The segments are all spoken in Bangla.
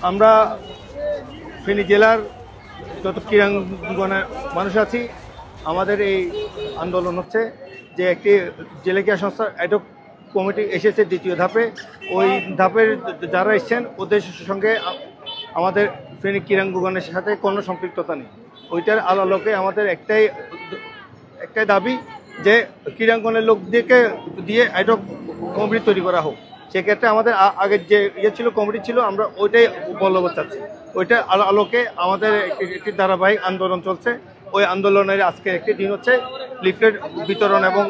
আমরা ফেনী জেলার যত ক্রীড়াঙ্গনের মানুষ আছি, আমাদের এই আন্দোলন হচ্ছে যে একটি জেলা ক্রীড়া সংস্থার অ্যাডহক কমিটি এসেছে দ্বিতীয় ধাপে। ওই ধাপের যারা এসছেন ওদের সঙ্গে আমাদের ফেনী ক্রীড়াঙ্গনের সাথে কোনো সম্পৃক্ততা নেই। ওইটার আলোকে আমাদের একটাই দাবি যে ক্রীড়াঙ্গনের লোকদেরকে দিয়ে অ্যাডহক কমিটি তৈরি করা হোক। সেক্ষেত্রে আমাদের আগের যে ছিল কমিটি ছিল, আমরা ওইটাই বলবৎ চাচ্ছি। ওইটার আলোকে আমাদের একটি ধারাবাহিক আন্দোলন চলছে। ওই আন্দোলনের আজকে একটি দিন হচ্ছে লিফলেট বিতরণ এবং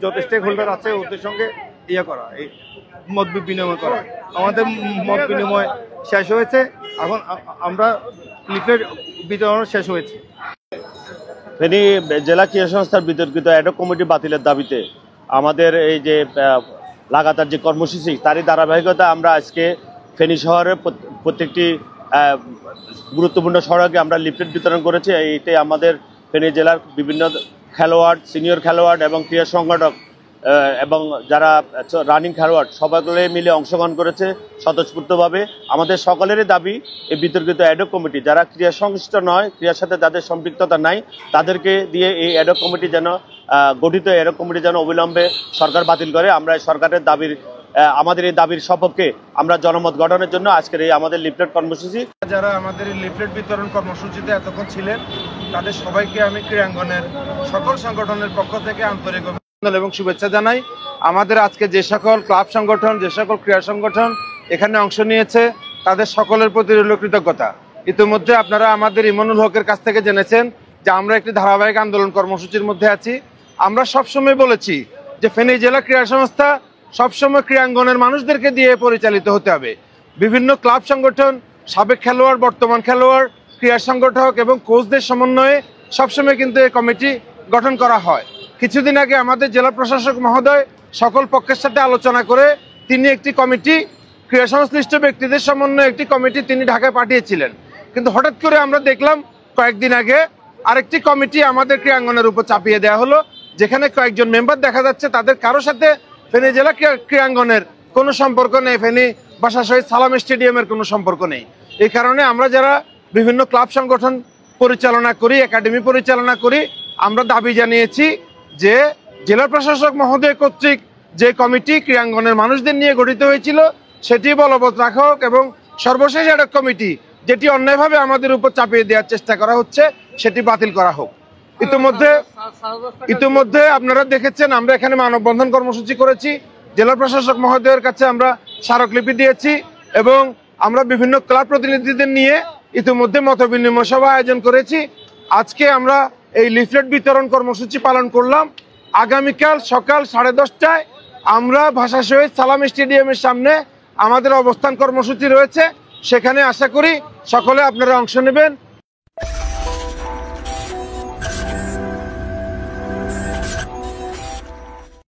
যত স্টেক হোল্ডার আছে ওদের সঙ্গে করা, এই মত বিনিময় করা। আমাদের মত বিনিময় শেষ হয়েছে, এখন আমরা লিফলেট বিতরণ শেষ হয়েছে। ফেনী জেলা ক্রীড়া সংস্থার বিতর্কিত অ্যাডহক কমিটি বাতিলের দাবিতে আমাদের এই যে লাগাতার যে কর্মসূচি, তারই ধারাবাহিকতা আমরা আজকে ফেনী শহরের প্রত্যেকটি গুরুত্বপূর্ণ সড়কে আমরা লিফলেট বিতরণ করেছি। এইটাই আমাদের ফেনী জেলার বিভিন্ন খেলোয়াড়, সিনিয়র খেলোয়াড় এবং ক্রীড়া সংগঠক এবং যারা রানিং খেলোয়াড় সবাইগুলো মিলে অংশগ্রহণ করেছে স্বতঃস্ফূর্তভাবে। আমাদের সকলেরই দাবি এই বিতর্কিত অ্যাডহক কমিটি, যারা ক্রীড়া সংশ্লিষ্ট নয়, ক্রীড়ার সাথে যাদের সম্পৃক্ততা নাই, তাদেরকে দিয়ে এই অ্যাডহক কমিটি যেন গঠিত অ্যাডহক কমিটি যেন অবিলম্বে সরকার বাতিল করে। আমরা সরকারের আমাদের এই দাবির সপক্ষে আমরা জনমত গঠনের জন্য আজকের এই আমাদের লিফলেট কর্মসূচি। যারা আমাদের এই লিফলেট বিতরণ কর্মসূচিতে এতক্ষণ ছিলেন, তাদের সবাইকে আমি ক্রীড়াঙ্গনের সকল সংগঠনের পক্ষ থেকে আন্তরিক অভিনন্দন এবং শুভেচ্ছা জানাই। আমাদের আজকে যে সকল ক্লাব সংগঠন, যে সকল ক্রীড়া সংগঠন এখানে অংশ নিয়েছে, তাদের সকলের প্রতি রইল কৃতজ্ঞতা। ইতিমধ্যে আপনারা আমাদের ইমনুল হকের কাছ থেকে জেনেছেন যে আমরা একটি ধারাবাহিক আন্দোলন কর্মসূচির মধ্যে আছি। আমরা সবসময় বলেছি যে ফেনী জেলা ক্রীড়া সংস্থা সবসময় ক্রীড়াঙ্গনের মানুষদেরকে দিয়ে পরিচালিত হতে হবে। বিভিন্ন ক্লাব সংগঠন, সাবেক খেলোয়াড়, বর্তমান খেলোয়াড়, ক্রীড়া সংগঠক এবং কোচদের সমন্বয়ে সবসময় কিন্তু এই কমিটি গঠন করা হয়। কিছুদিন আগে আমাদের জেলা প্রশাসক মহোদয় সকল পক্ষের সাথে আলোচনা করে তিনি একটি কমিটি, ক্রীড়া সংশ্লিষ্ট ব্যক্তিদের সমন্বয়ে একটি কমিটি তিনি ঢাকায় পাঠিয়েছিলেন। কিন্তু হঠাৎ করে আমরা দেখলাম কয়েকদিন আগে আরেকটি কমিটি আমাদের ক্রীড়াঙ্গনের উপর চাপিয়ে দেওয়া হলো, যেখানে কয়েকজন মেম্বার দেখা যাচ্ছে তাদের কারোর সাথে ফেনী জেলা ক্রীড়াঙ্গনের কোনো সম্পর্ক নেই, ফেনী বাশা শহীদ সালাম স্টেডিয়ামের কোনো সম্পর্ক নেই। এই কারণে আমরা যারা বিভিন্ন ক্লাব সংগঠন পরিচালনা করি, একাডেমি পরিচালনা করি, আমরা দাবি জানিয়েছি যে জেলা প্রশাসক মহোদয় কর্তৃক যে কমিটি ক্রীড়াঙ্গনের মানুষদের নিয়ে গঠিত হয়েছিল সেটি বলবৎ রাখা হোক এবং সর্বশেষ অ্যাডহক কমিটি যেটি অন্যায়ভাবে আমাদের উপর চাপিয়ে দেওয়ার চেষ্টা করা হচ্ছে সেটি বাতিল করা হোক। ইতিমধ্যে আপনারা দেখেছেন আমরা এখানে মানববন্ধন কর্মসূচি করেছি, জেলা প্রশাসক মহোদয়ের কাছে আমরা স্মারকলিপি দিয়েছি এবং আমরা বিভিন্ন ক্লাব প্রতিনিধিদের নিয়ে ইতিমধ্যে মত বিনিময় সভা আয়োজন করেছি। আজকে আমরা এই লিফলেট বিতরণ কর্মসূচি পালন করলাম। আগামীকাল সকাল 10:30টায় আমরা ভাষা শহীদ সালাম স্টেডিয়ামের সামনে আমাদের অবস্থান কর্মসূচি রয়েছে, সেখানে আশা করি সকলে আপনারা অংশ নেবেন